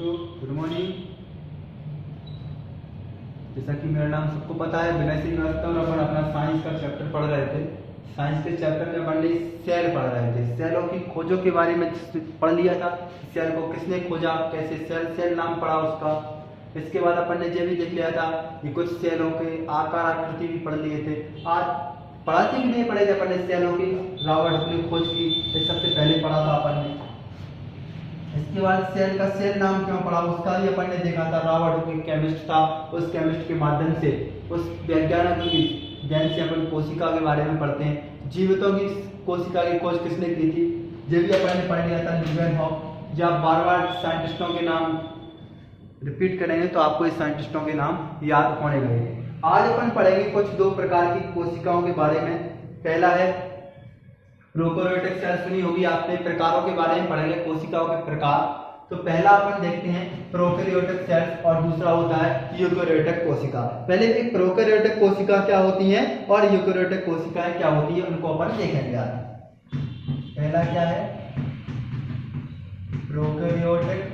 बच्चों, good morning. जैसा कि मेरा नाम सबको पता है, विनय सिंह महतो, और अपन अपना साइंस का चैप्टर पढ़ रहे थे। साइंस के चैप्टर में अपन ने सेल पढ़ रहे थे। सेलों की खोजों के बारे में पढ़ लिया था। सेल को किसने खोजा, कैसे सेल सेल नाम पड़ा उसका। इसके बाद अपन ने ये भी देख लिया था कि कुछ सेलों के आकार आकृति भी पढ़ लिए थे। आज पढ़ाते भी नहीं पढ़े थे अपन ने सेलों की। रॉबर्ट ने खोज की, ये सबसे पहले पढ़ा था अपन ने। इसके बाद सेल का सेल नाम क्यों पड़ा उसका भी अपन ने देखा था। रॉबर्ट एक केमिस्ट था, उस केमिस्ट के माध्यम से, उस वैज्ञानिक की ज्ञान से अपन कोशिका के बारे में पढ़ते हैं। जीवितों की कोशिका की खोज किसने की थी, ये भी अपन ने पढ़ लिया था, ल्यूवेनहॉफ। जब बार बार साइंटिस्टों के नाम रिपीट करेंगे तो आपको इस साइंटिस्टों के नाम याद होने लगेंगे। आज अपन पढ़ेंगे कुछ दो प्रकार की कोशिकाओं के बारे में। पहला है प्रोकैरियोटिक सेल, सुनी होगी आपने। प्रकारों के बारे में पढ़ेंगे, कोशिकाओं के प्रकार। तो पहला अपन देखते हैं प्रोकैरियोटिक सेल्स, और दूसरा होता है यूकैरियोटिक कोशिका। पहले भी प्रोकैरियोटिक कोशिका क्या होती है और यूकैरियोटिक कोशिकाएं क्या होती है, उनको अपन देखेंगे आज। पहला क्या है, प्रोकैरियोटिक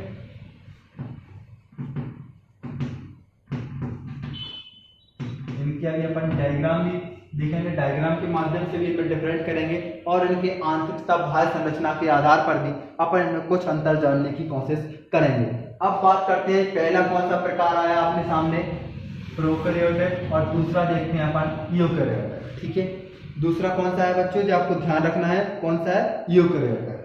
इनकी अभी अपन डायग्राम भी देखेंगे। डायग्राम के माध्यम से भी इनको डिफरेंट करेंगे और इनके आंतरिकता बाह्य संरचना के आधार पर भी अपन इनमें कुछ अंतर जानने की कोशिश करेंगे। अब बात करते हैं पहला कौन सा प्रकार आया अपने सामने, प्रोकैरियोटिक, और दूसरा देखते हैं अपन यूकैरियोटिक। ठीक है, दूसरा कौन सा है बच्चों जो आपको ध्यान रखना है, कौन सा है, यूकैरियोटिक।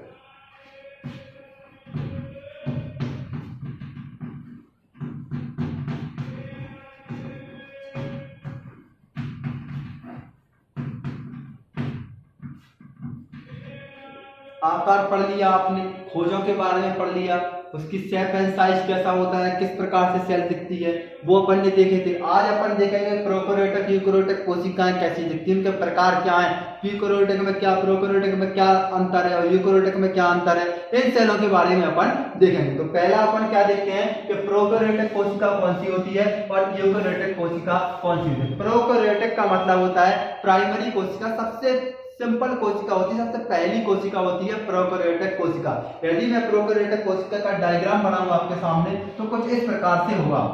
आकार पढ़ लिया आपने, खोजों के बारे में पढ़ लिया, उसकी शेप एंड साइज कैसा होता है, किस प्रकार से सेल दिखती है, वो अपन ने देखे थे। आज अपन देखेंगे प्रोकैरियोटिक यूकैरियोटिक कोशिकाएं कैसी दिखती हैं, उनके प्रकार क्या हैं, यूकैरियोटिक में क्या, प्रोकैरियोटिक में क्या अंतर है और यूकैरियोटिक में क्या अंतर है, इन सेलों के बारे में अपन देखेंगे। तो पहला अपन क्या देखते हैं कि प्रोकैरियोटिक कोशिका कौन सी होती है और यूकैरियोटिक कोशिका कौन सी होती है। प्रोकैरियोटिक का मतलब होता है प्राइमरी कोशिका, सबसे सिंपल कोशिका होती है, सबसे पहली कोशिका होती है प्रोकैरियोटिक कोशिका। यदि मैं प्रोकैरियोटिक कोशिका का डायग्राम बनाऊंगा आपके सामने तो कुछ इस प्रकार से होगा।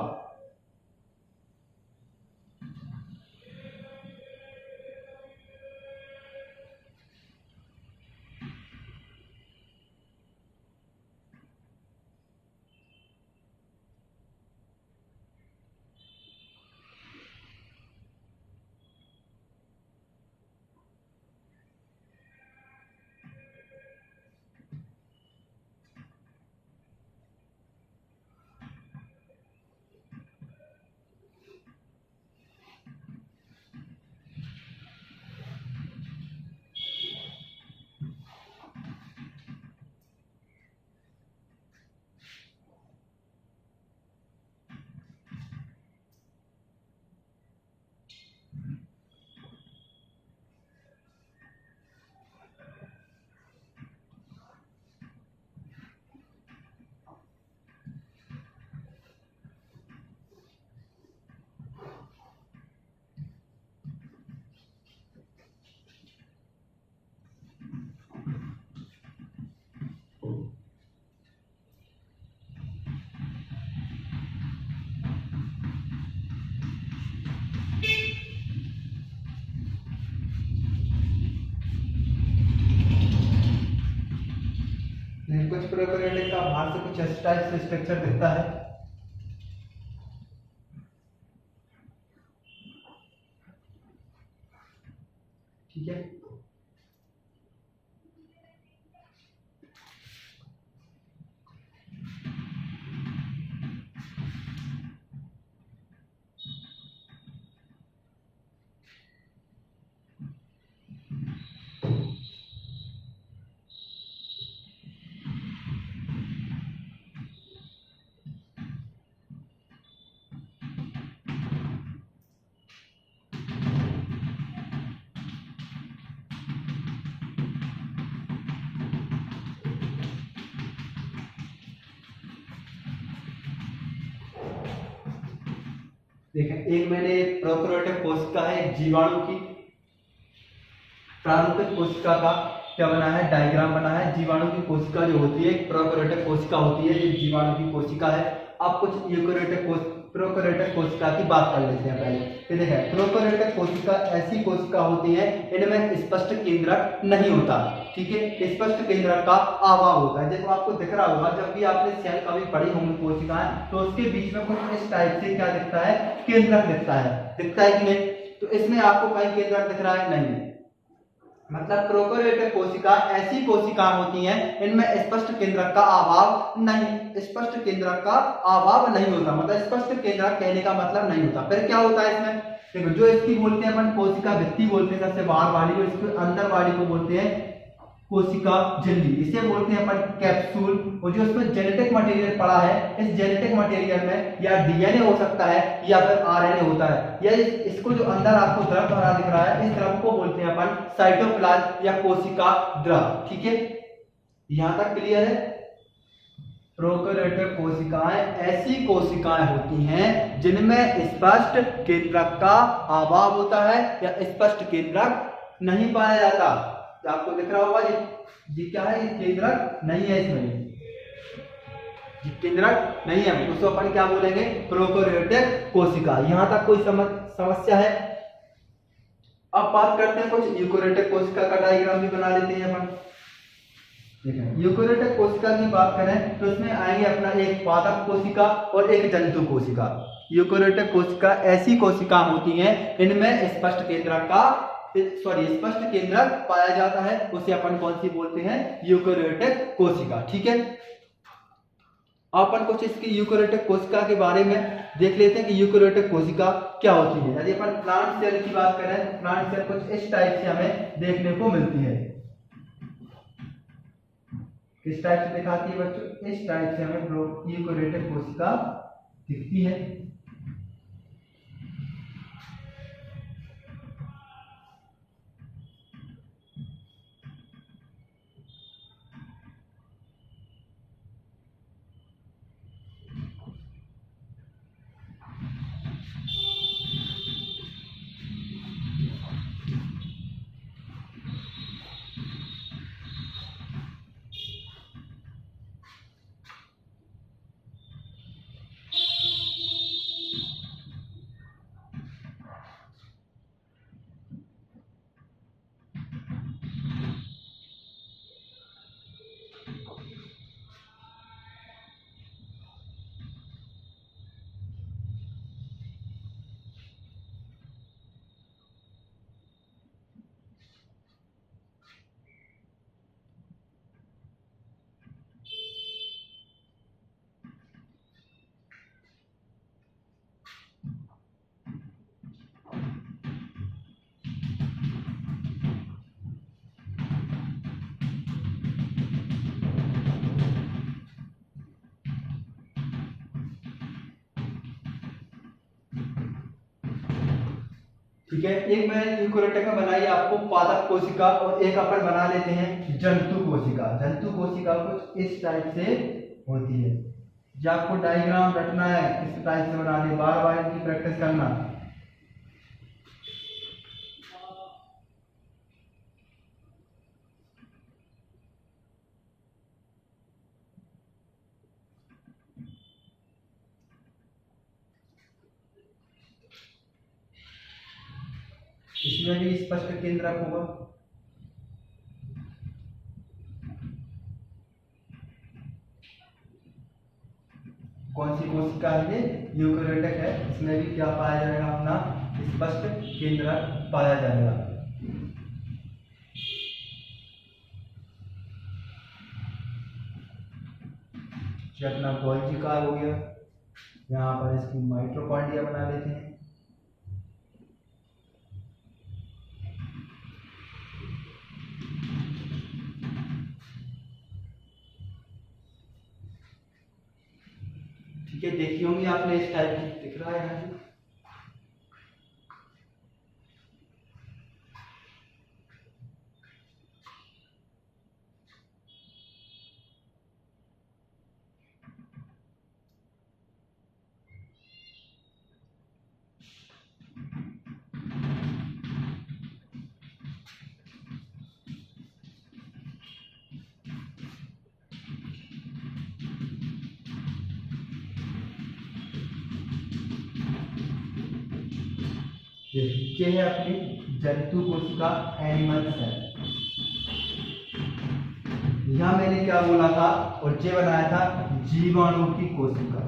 कुछ प्रोकैरियोटिक का बाहर से कुछ इस टाइप से स्ट्रक्चर दिखता है। ठीक है, देखें, एक मैंने प्रोकैरियोटिक कोशिका है, एक जीवाणु की प्रारूपिक कोशिका का क्या बना है, डायग्राम बना है। जीवाणु की कोशिका जो होती है, प्रोकैरियोटिक कोशिका होती है, ये जीवाणु की कोशिका है। अब कुछ यूकेरियोटिक प्रोकैरियोटिक कोशिका की बात कर लेते हैं पहले। ये देखें, प्रोकैरियोटिक कोशिका ऐसी कोशिका होती है इनमें स्पष्ट केंद्रक नहीं होता, ठीक है, स्पष्ट केंद्रक का अभाव होता है। देखो आपको दिख रहा होगा, जब भी आपने सेल कभी पढ़ी होंगी कोशिकाएं, तो उसके बीच में कुछ इस टाइप से क्या दिखता है, केंद्रक दिखता है कि नहीं? तो इसमें आपको कहीं केंद्रक दिख रहा है, नहीं। मतलब प्रोकैरियोटिक कोशिका ऐसी कोशिका होती हैं इनमें स्पष्ट केंद्रक का अभाव नहीं, स्पष्ट केंद्रक का अभाव नहीं होता, मतलब स्पष्ट केंद्रक कहने का मतलब नहीं होता। फिर क्या होता है इसमें, देखो जो इसकी बोलते हैं अपन कोशिका भित्ति बोलते हैं, सबसे बाहर वाली को, इसके अंदर वाली को बोलते हैं कोशिका झिल्ली, इसे बोलते हैं अपन कैप्सूल। और जो इसमें जेनेटिक मटेरियल पड़ा है, इस जेनेटिक मटेरियल में या डीएनए हो सकता है या फिर आरएनए होता है, या इसको जो अंदर आपको द्रव भरा दिख रहा है, इस द्रव को बोलते हैं अपन साइटोप्लाज्म या कोशिका द्रव, ठीक है, यहां तक क्लियर है। प्रोकैरियोटिक कोशिकाएं ऐसी कोशिकाएं होती हैं जिनमें स्पष्ट केंद्रक का अभाव होता है या स्पष्ट केंद्रक नहीं पाया जाता। तो आपको दिख रहा होगा ये क्या है, ये केंद्रक नहीं है, इसमें ये केंद्रक नहीं है, उसको अपन क्या बोलेंगे, प्रोकैरियोटिक कोशिका। यहां तक कोई समस्या है? अब बात करते हैं कुछ यूकेरियोटिक कोशिका का डायग्राम भी बना लेते हैं अपन। देखिए यूकेरियोटिक कोशिका की बात करें तो इसमें आएंगे अपना एक पादप कोशिका और एक जंतु कोशिका। यूकेरियोटिक कोशिका ऐसी कोशिका होती हैं इनमें स्पष्ट केंद्रक का स्पष्ट केंद्रक पाया जाता है, उसे अपन कौन सी बोलते हैं, यूकेरियोटिक कोशिका, ठीक है। अपन कुछ इसकी यूकेरियोटिक कोशिका के बारे में देख लेते हैं कि यूकेरियोटिक कोशिका क्या होती है। यदि अपन प्लांट सेल की बात करें तो प्लांट सेल कुछ इस टाइप से हमें देखने को मिलती है। किस टाइप से दिखाती है बच्चों, इस टाइप से हमें यूकेरियोटिक कोशिका दिखती है। ठीक है, एक मैंने यूकेरियोटिक में बनाई आपको पादप कोशिका और एक अपन बना लेते हैं जंतु कोशिका। जंतु कोशिका कुछ इस टाइप से होती है। जब आपको डायग्राम रखना है किस टाइप से बनानी, बार बार इनकी प्रैक्टिस करना। इसमें भी स्पष्ट केंद्रक होगा। कौन सी कोशिका है ये, यूकेरियोटिक है, इसमें भी क्या पाया जाएगा, अपना स्पष्ट केंद्रक पाया जाएगा। जो अपना गोल्गी का हो गया, यहाँ पर इसकी माइटोकॉन्ड्रिया बना लेते हैं। ठीक है, देखी होंगी आपने इस टाइप की, दिख रहा है यहाँ से। ये है अपनी जंतु कोशिका, एनिमल सेल। यहाँ मैंने क्या बोला था और ये बनाया था जीवाणु की कोशिका।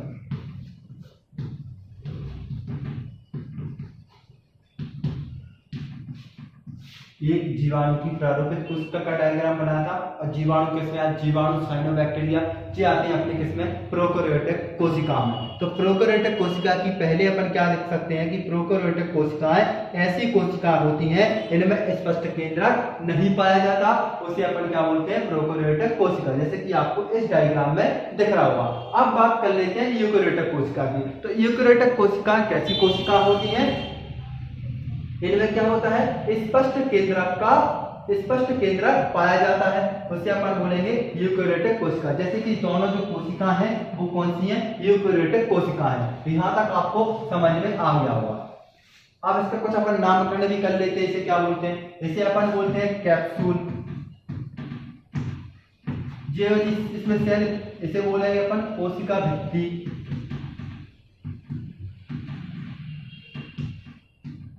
एक जीवाणु की प्रारूपित कोशिका का डायग्राम बनाया था। और जीवाणु किसमें आया? जीवाणु साइनोबैक्टीरिया ये आते हैं अपने किसमें? प्रोकैरियोटिक कोशिका में। तो प्रोकैरियोटिक कोशिका की पहले अपन क्या लिख सकते हैं कि प्रोकैरियोटिक कोशिकाएं ऐसी कोशिका होती हैं इनमें स्पष्ट केंद्रक नहीं पाया जाता, उसे अपन क्या बोलते हैं? प्रोकैरियोटिक कोशिका, जैसे कि आपको इस डायग्राम में दिख रहा होगा। अब बात कर लेते हैं यूकैरियोटिक कोशिका की। तो यूकैरियोटिक कोशिका कैसी कोशिका होती है? इनमें क्या होता है? स्पष्ट केंद्रक पाया जाता है, उसे अपन बोलेंगे यूकैरियोटिक कोशिका। जैसे कि दोनों जो कोशिका हैं वो कौन सी हैं? यूकैरियोटिक कोशिका है। यहां तक आपको समझ में आ गया होगा। अब इसका कुछ अपन नामकरण भी कर लेते हैं। इसे क्या बोलते हैं? इसे अपन बोलते हैं कैप्सूल। ये इसमें सेल, इसे बोलेंगे अपन कोशिका भित्ति।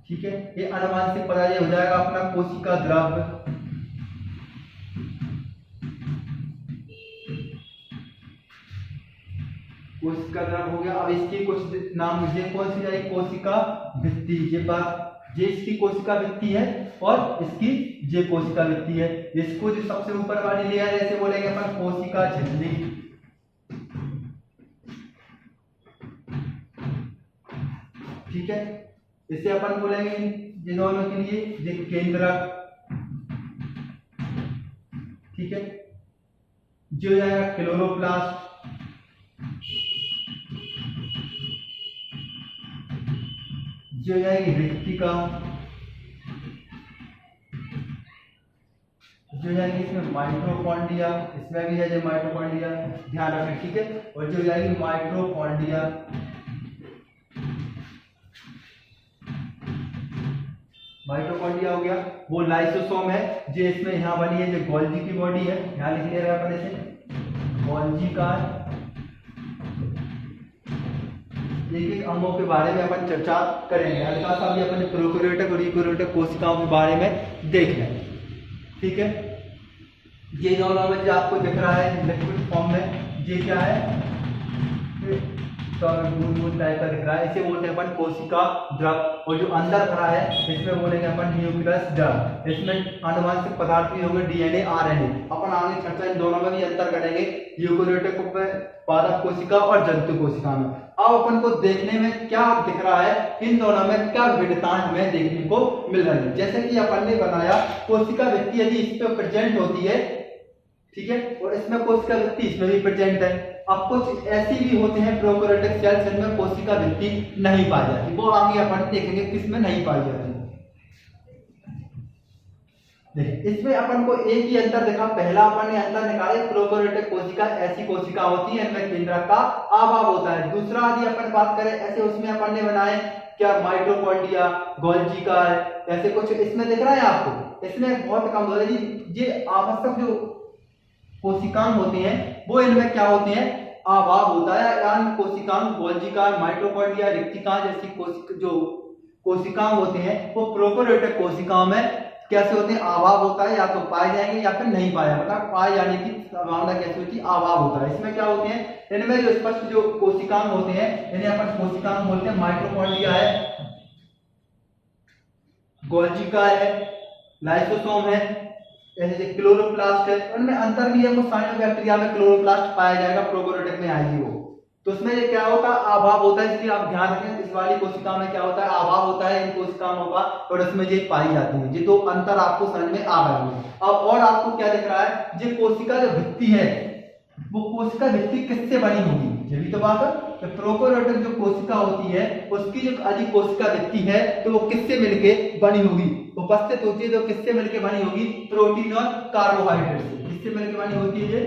ठीक है, ये अनुवांशिक पदार्थ हो जाएगा अपना कोशिका द्रव्य। कोशिका द्रव्य हो गया। अब इसकी कुछ नाम मुझे कौन सी जाएगी? कोशिका भित्ति। ये बात, ये इसकी कोशिका भित्ति है और इसकी ये कोशिका भित्ति है। इसको जो सबसे ऊपर वाली लेयर है इसे बोलेंगे अपन कोशिका झिल्ली। ठीक है, इसे अपन बोलेंगे इन दोनों के लिए ये केंद्रक। ठीक है, जो हो जाएगा क्लोरोप्लास्ट। जो हो जाएगी रिक्तिका। जो हो जाएगी इसमें माइटोकॉन्ड्रिया, इसमें भी है जो माइटोकॉन्ड्रिया, ध्यान रखें। ठीक है, और जो हो जाएगी माइटोकॉन्ड्रिया। माइटोकॉन्ड्रिया हो गया। वो लाइसोसोम है जो इसमें यहाँ बनी है, जो गोल्जी की बॉडी है, यहाँ लिख ले रहा है अपन इसे गोल्जी का। एक एक अंगों के बारे में अपन चर्चा करेंगे, हल्का सा भी अपन प्रोकैरियोटिक और यूकैरियोटिक कोशिकाओं के बारे में देख लें। ठीक है, ये दोनों में जो आपको दिख रहा है लिक्विड फॉर्म में, ये क्या है? बूंद टाइप का दिख रहा है, इसे बोलते हैं अपन कोशिका द्रव। और जो अंदर भरा है इसमें बोलेंगे अपन न्यूक्लियस द्रव। इसमें आनुवंशिक पदार्थ भी होंगे, डीएनए, आरएनए। अपन आगे चर्चा इन दोनों में भी अंतर करेंगे, यूकैरियोटिक पादप कोशिका और जंतु कोशिका में। अब अपन को देखने में क्या दिख रहा है, इन दोनों में क्या विविधताएं हमें देखने को मिल रही है। जैसे कि अपन ने बनाया कोशिका भित्ति यदि इस पे प्रेजेंट होती है, ठीक है, और इसमें कोशिका भित्ति इसमें भी प्रेजेंट है। अब कुछ ऐसी भी होते हैं प्रोकैरियोटिक सेल्स जिनमें कोशिका भित्ति नहीं पाई जाती, वो आगे अपन देखेंगे किसमें नहीं पाई जाती। इसमें अपन को एक ही अंतर देखा। पहला अपन ने अंतर निकाला, प्रोकैरियोटिक कोशिका ऐसी कोशिका होती है इनमें केंद्रक का अभाव होता है। दूसरा यदि अपन बात करें ऐसे, उसमें अपन ने बनाए क्या? माइटोकॉन्ड्रिया, गोल्जी का, ऐसे कुछ इसमें दिख रहा है आपको। इसमें बहुत कम हो रहा है। ये आवश्यक जो कोशिकांग होते हैं वो इनमें क्या होते हैं? अभाव होता है। अन्य कोशिकांग, गोल्जी का, माइटोकॉन्ड्रिया, रिक्तिका जैसी जो कोशिकांग होते हैं वो प्रोकैरियोटिक कोशिकाओं में कैसे होते हैं? अभाव होता है, या तो पाए जाएंगे या फिर नहीं पाया, मतलब पाए जाने की संभावना कैसे होती है? अभाव होता है। इसमें क्या होते हैं? इनमें जो स्पष्ट जो कोशिकांग होते हैं इन्हें अपन कोशिकांग बोलते हैं। माइटोकॉन्ड्रिया है, गोल्जी का है, लाइसोसोम है, जैसे क्लोरोप्लास्ट है। उनमें अंतर भी है, कुछ साइनोबैक्टीरिया में क्लोरोप्लास्ट पाया जाएगा, प्रोकैरियोटिक में आएगी वो। तो इसमें ये क्या होता है? अभाव होता है। इसलिए आप ध्यान रखें, इस वाली कोशिका में क्या होता है? अभाव होता है इन कोशिकाओं का, और इसमें ये पाई जाती है। ये तो अंतर आपको समझ में आ गया है। अब और आपको क्या दिख रहा है? ये कोशिका जो भित्ति है वो कोशिका भित्ति किससे बनी होगी? ये भी तो बात है। तो प्रोकैरियोटिक जो कोशिका होती है उसकी जो अधिक कोशिका भित्ति है तो वो किससे मिलके बनी होगी? उपस्थित होती है तो किससे मिलके बनी होगी? प्रोटीन और कार्बोहाइड्रेट से। किससे मिलके बनी होती है? ये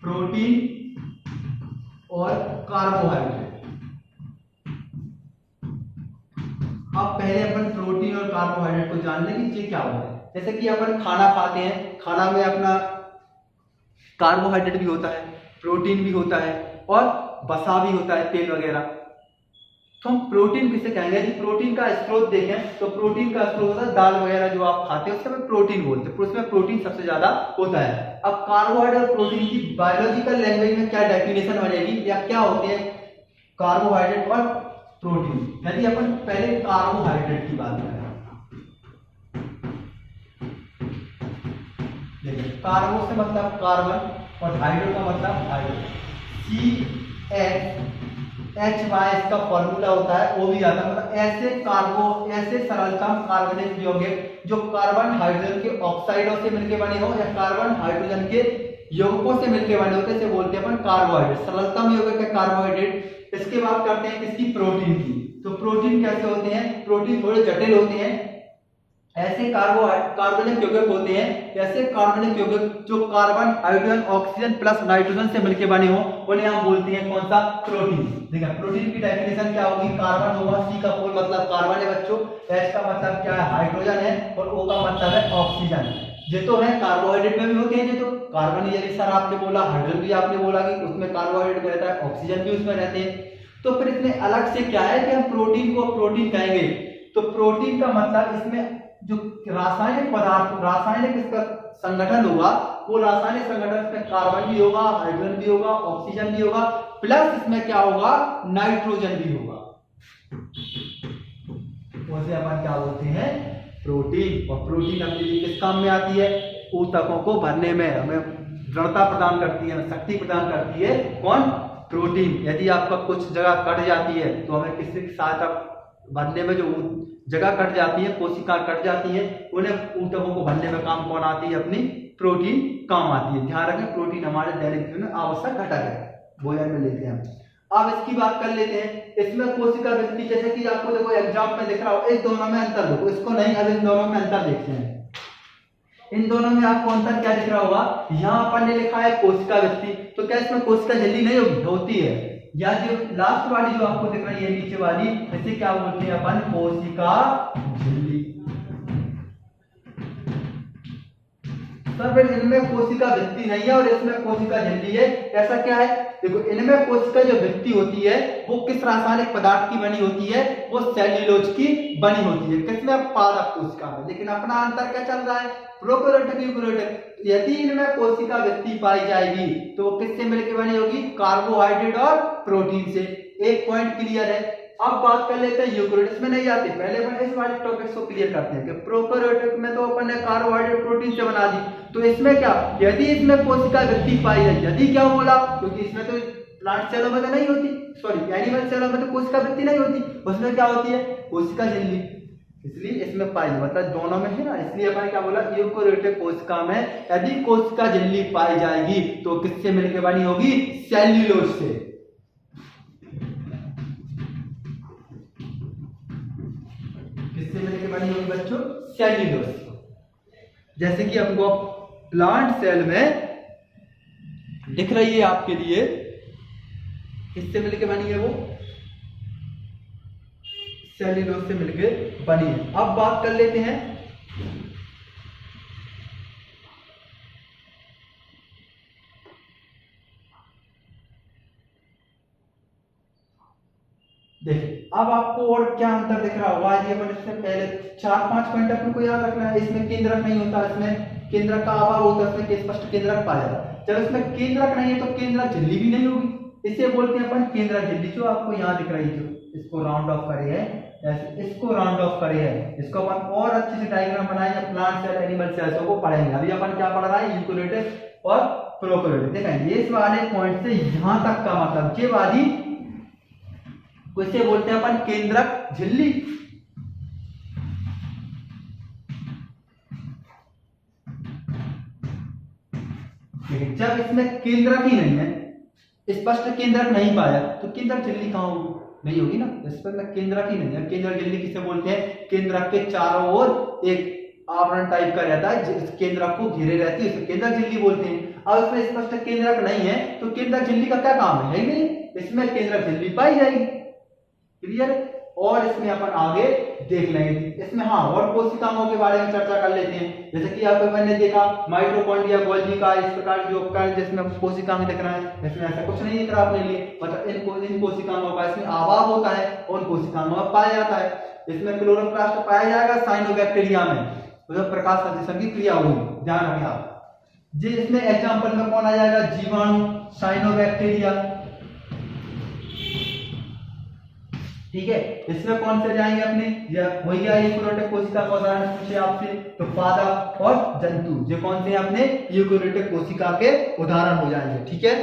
प्रोटीन और कार्बोहाइड्रेट। अब पहले अपन प्रोटीन और कार्बोहाइड्रेट को जान लें कि ये क्या होता है। जैसे कि अपन खाना खाते हैं, खाना में अपना कार्बोहाइड्रेट भी होता है, प्रोटीन भी होता है और वसा भी होता है, तेल वगैरह। तो हम प्रोटीन किसे कहेंगे? यदि प्रोटीन का स्रोत देखें तो प्रोटीन का स्रोत होता है दाल वगैरह जो आप खाते हैं, उससे हमें प्रोटीन बोलते हैं, उसमें प्रोटीन सबसे ज्यादा होता है। अब कार्बोहाइड्रेट और प्रोटीन की बायोलॉजिकल लैंग्वेज में क्या डेफिनेशन बनेगी या क्या होते हैं कार्बोहाइड्रेट और प्रोटीन? यदि अपन पहले कार्बोहाइड्रेट की बात करें, देखिए कार्बो से मतलब कार्बन और हाइड्रो का मतलब हाइड्रो, CH2 इसका फॉर्मूला होता है, वो भी आता है। मतलब ऐसे सरलतम कार्बनिक यौगिक जो कार्बन हाइड्रोजन के ऑक्साइडों से मिलकर बने हो या कार्बन हाइड्रोजन के यौगिकों से मिलकर बने होते हैं, इसे बोलते हैं अपन कार्बोहाइड्रेट, सरलतम यौगिक है कार्बोहाइड्रेट। इसके बाद करते हैं किसकी? प्रोटीन की। तो प्रोटीन कैसे होते हैं? प्रोटीन थोड़े जटिल होते हैं। ऐसे कार्बनिक यौगिक होते हैं, ऐसे कार्बनिक यौगिक जो carbon hydrogen oxygen plus nitrogen से मिलकर बने हो, उन्हें हम बोलते हैं कौन सा? प्रोटीन। देखिए प्रोटीन की डेफिनेशन क्या होगी? कार्बन होगा, C का फुल मतलब कार्बन है बच्चों, H का मतलब क्या है? हाइड्रोजन है, और O का मतलब है ऑक्सीजन। ये तो है कार्बोहाइड्रेट में भी होते हैं, ये तो कार्बन जैसे सर आपने बोला, हाइड्रोजन भी आपने बोला कि उसमें कार्बोहाइड्रेट रहता है, ऑक्सीजन भी उसमें रहते हैं। तो फिर इसमें अलग से क्या है कि हम प्रोटीन को प्रोटीन कहेंगे? तो प्रोटीन का मतलब इसमें जो रासायनिक पदार्थ, रासायनिक इसका संगठन होगा, वो रासायनिक संगठन में कार्बन भी होगा, हाइड्रोजन भी होगा, ऑक्सीजन भी होगा, प्लस इसमें क्या होगा? नाइट्रोजन भी होगा। उसे अपन क्या बोलते हैं? प्रोटीन। और प्रोटीन अपने लिए किस काम में आती है? ऊतकों को भरने में हमें दृढ़ता प्रदान करती है, शक्ति प्रदान करती है। कौन? प्रोटीन। यदि आपका कुछ जगह कट जाती है तो हमें किसी के साथ भरने में जो जगह कट जाती है, कोशिका कट जाती है, उन्हें ऊतकों को भरने में काम कौन आती है? अपनी प्रोटीन काम आती है। ध्यान रखें प्रोटीन हमारे दैनिक जीवन में आवश्यक घटक है, भोजन में लेते हैं। अब इसकी बात कर लेते हैं, इसमें कोशिका वृद्धि, जैसे कि आपको देखो एग्जाम में दिख रहा हो, इस दोनों में अंतर देखो, इसको नहीं, अब इन दोनों में अंतर देखते हैं। इन दोनों में आपको अंतर क्या दिख रहा होगा? यहाँ अपन ने लिखा है कोशिका वृद्धि, तो क्या इसमें कोशिका झिल्ली नहीं होगी? होती है। या जो लास्ट वाली जो आपको दिख रही है नीचे वाली, इसे क्या बोलते हैं अपन? कोशिका झिल्ली। सर फिर इनमें कोशिका भित्ति नहीं है और इसमें कोशिका झिल्ली है, ऐसा क्या है? देखो इनमें कोशिका जो भित्ति होती है वो किस रासायनिक पदार्थ की बनी होती है? वो सेल्यूलोज की बनी होती है। किसमें? पादप कोशिका में। लेकिन अपना अंतर क्या चल रहा है? Prokaryotic eukaryotic. यदि इनमें कोशिका भित्ति पाई जाएगी तो वो किससे मिलकर बनी होगी? कार्बोहाइड्रेट और प्रोटीन से। एक पॉइंट क्लियर है। अब बात कर लेते हैं यूकेरियोटिक्स में नहीं आती, पहले अपन इस वाले टॉपिक्स को क्लियर करते हैं कि प्रोकैरियोटिक में तो अपन ने कार्बोहाइड्रेट प्रोटीन से बना दी, तो इसमें क्या? यदि इसमें कोशिका वृद्धि पाई जाए, यदि क्या बोला? क्योंकि इसमें तो प्लांट सेलों में तो नहीं होती, सॉरी एनिमल सेलों में तो कोशिका वृद्धि नहीं होती, उसमें क्या होती है? कोशिका झिल्ली। इसलिए इसमें पाई, मतलब दोनों में है ना, इसलिए अपन क्या बोला? यूकेरियोटिक कोशिका में यदि कोशिका झिल्ली पाई जाएगी तो किससे मिलकर बनी होगी? सेल्यूलोज से। किससे मिलकर बनी होगी बच्चों? सेल्यूलोज। जैसे कि हमको प्लांट सेल में दिख रही है आपके लिए, किससे मिलकर बनी है? वो सेल्यूलोज से मिलकर बनी है। अब बात कर लेते हैं देखिए, अब आपको और क्या अंतर दिख रहा होगा? ये अपन इससे पहले 4-5 पॉइंट अपन को याद रखना है। इसमें केंद्रक नहीं होता, इसमें केंद्रक का अभाव होता है, इसमें स्पष्ट केंद्रक पाया जाता है। जब इसमें केंद्रक नहीं है तो केंद्रक झिल्ली भी नहीं होगी, इसे बोलते हैं अपन केंद्रक झिल्ली। जो आपको यहाँ दिख रही है, इसको राउंड ऑफ करे है, इसको राउंड ऑफ करे है, इसको अपन और अच्छे से डायग्राम बनाएंगे, प्लांट सेल एनिमल सेल्स को पढ़ेंगे। अभी अपन क्या पढ़ रहा है? यूकेरियोटिक और प्रोकैरियोटिक। देखें ये इस वाले पॉइंट से यहां तक का मतलब ये वाली इसे बोलते हैं अपन केंद्रक झिल्ली। लेकिन जब इसमें केंद्रक ही नहीं है, स्पष्ट केंद्रक नहीं पाया, तो केंद्रक झिल्ली कहां होगी? नहीं होगी ना, इसमें केंद्रक ही नहीं है। केंद्रक झिल्ली किसे बोलते हैं? केंद्रक के चारों ओर एक आवरण टाइप का रहता है, जिस केंद्रक को घेरे रहती है, उसे केंद्रक झिल्ली बोलते हैं। अब इसमें स्पष्ट केंद्रक नहीं है तो केंद्रक झिल्ली का क्या काम है? नहीं, इसमें केंद्रक झिल्ली पाई जाएगी। क्लियर? और इसमें अपन आगे देख लेंगे। इसमें हाँ और कोशिकाओं के बारे में चर्चा कर लेते हैं। जैसे कि आप अपन ने देखा माइटोकॉन्ड्रिया, गोल्गी का इस प्रकार जो उपकरण जिसमें कोशिकाएं दिख रहा है, इसमें ऐसा कुछ नहीं दिख रहा अपने लिए, मतलब इन कोशिकाओं का इसमें अभाव होता है और उन कोशिकाओं में पाया जाता है। इसमें क्लोरोप्लास्ट पाया जाएगा साइनोबैक्टीरिया में, तो प्रकाश संश्लेषण की क्रिया हुई, ध्यान रखें आप जी। इसमें एग्जाम्पल में कौन आ जाएगा, जीवाणु, साइनोबैक्टीरिया, ठीक है। इसमें कौन से जाएंगे अपने, हो गया यूकेरियोटिक कोशिका का उदाहरण पूछे आपसे तो पादप और जंतु, जो कौन से अपने यूकेरियोटिक कोशिका के उदाहरण हो जाएंगे, ठीक है।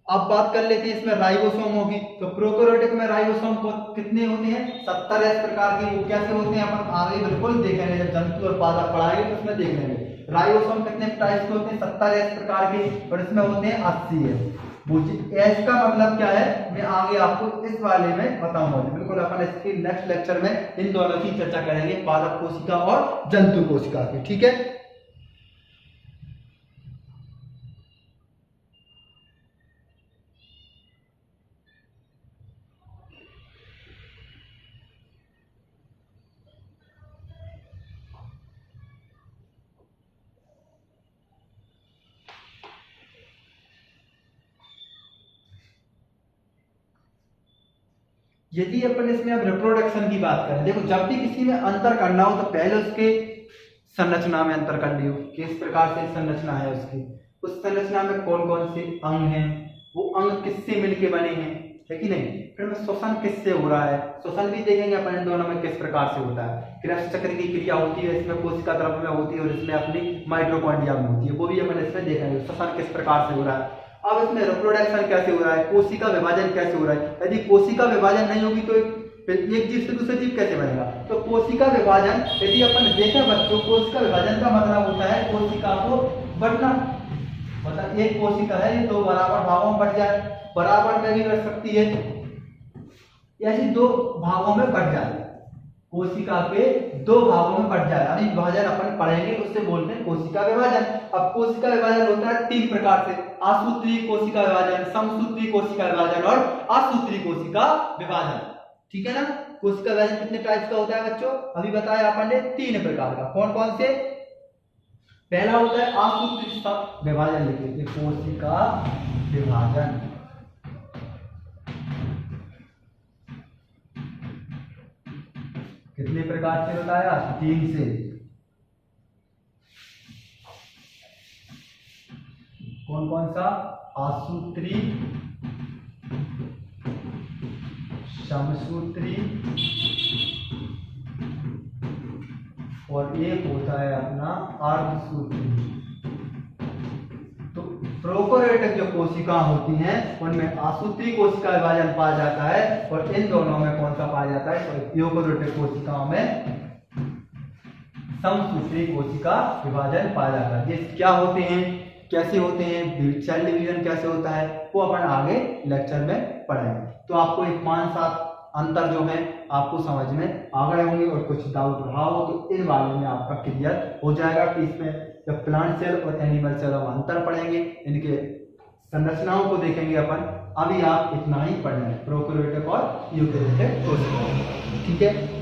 अब बात कर लेते हैं इसमें राइबोसोम होगी, तो प्रोकैरियोटिक में राइबोसोम को कितने होते हैं, 70 इस प्रकार के। वो कैसे होते हैं अपन आगे बिल्कुल देखेंगे, जब जंतु और पादप पढ़ाएंगे तो उसमें देख लेंगे। राइबोसोम कितने टाइप के होते हैं, 70 इस प्रकार के, और इसमें होते हैं 80 है। एस का मतलब क्या है, मैं आगे आपको इस वाले में बताऊंगा बिल्कुल। अपन इसके नेक्स्ट लेक्चर में इन दोनों की चर्चा करेंगे, पादप कोशिका और जंतु कोशिका की, ठीक है। यदि अपन इसमें अब रिप्रोडक्शन की बात करें, देखो जब भी किसी में अंतर करना हो तो पहले उसके संरचना में अंतर कर लियो, किस प्रकार से संरचना है उसकी, उस संरचना में कौन कौन से अंग हैं, वो अंग किससे मिलके बने हैं, है कि नहीं। फिर में श्वसन किससे हो रहा है, श्वसन भी देखेंगे अपन इन दोनों में किस प्रकार से होता है। कृष्ण चक्र की क्रिया होती है, इसमें कोशिका द्रव्य में होती है और इसमें अपनी माइटोकॉन्ड्रिया में होती है, वो भी अपन इसमें देखेंगे श्वसन किस प्रकार से हो रहा है। अब इसमें रिप्रोडक्शन कैसे हो रहा है, कोशिका विभाजन कैसे हो रहा है। यदि कोशिका विभाजन नहीं होगी तो एक जीव से दूसरे जीव कैसे बनेगा। तो कोशिका विभाजन यदि अपन देखें बच्चों, कोशिका विभाजन का मतलब होता है कोशिका को बढ़ना, मतलब एक कोशिका है ये दो बराबर भागों में बढ़ जाए, बराबर में भी बढ़ सकती है, ऐसी दो भागों में बढ़ जाए, कोशिका के दो भागों में बढ़ जाए। अभी विभाजन अपन पढ़ेंगे, उससे बोलते हैं कोशिका विभाजन। अब कोशिका विभाजन होता है तीन प्रकार से, आसूत्रीय कोशिका विभाजन, समसूत्रीय कोशिका विभाजन और असूत्रीय कोशिका विभाजन, ठीक है ना। कोशिका विभाजन कितने टाइप्स का होता है बच्चों, अभी बताया अपन ने तीन प्रकार का। कौन कौन से, पहला होता है आसूत्रीय विभाजन, लिखिए कोशिका विभाजन। कितने प्रकार से बताया, तीन से। कौन कौन सा, आसूत्री, समसूत्री और एक होता है अपना अर्धसूत्री। तो प्रोकैरियोटिक जो कोशिका होती हैं उनमें आसूत्री कोशिका विभाजन पाया जाता है और इन दोनों में कौन सा पाया जाता है, यूकेरियोटिक कोशिकाओं में समसूत्री कोशिका विभाजन पाया जाता है। ये क्या होते हैं, कैसे होते हैं, सेल डिवीजन कैसे होता है, वो अपन आगे लेक्चर में पढ़ेंगे। तो आपको एक 5-7 अंतर जो है आपको समझ में आ गए होंगे, और कुछ डाउट रहा हो तो इन बारे में आपका क्लियर हो जाएगा कि इसमें जब प्लांट सेल और एनिमल सेल में अंतर पढ़ेंगे, इनके संरचनाओं को देखेंगे अपन। अभी आप इतना ही पढ़ना है, प्रोकैरियोटिक और यूकेरियोटिक कोशिका, ठीक है।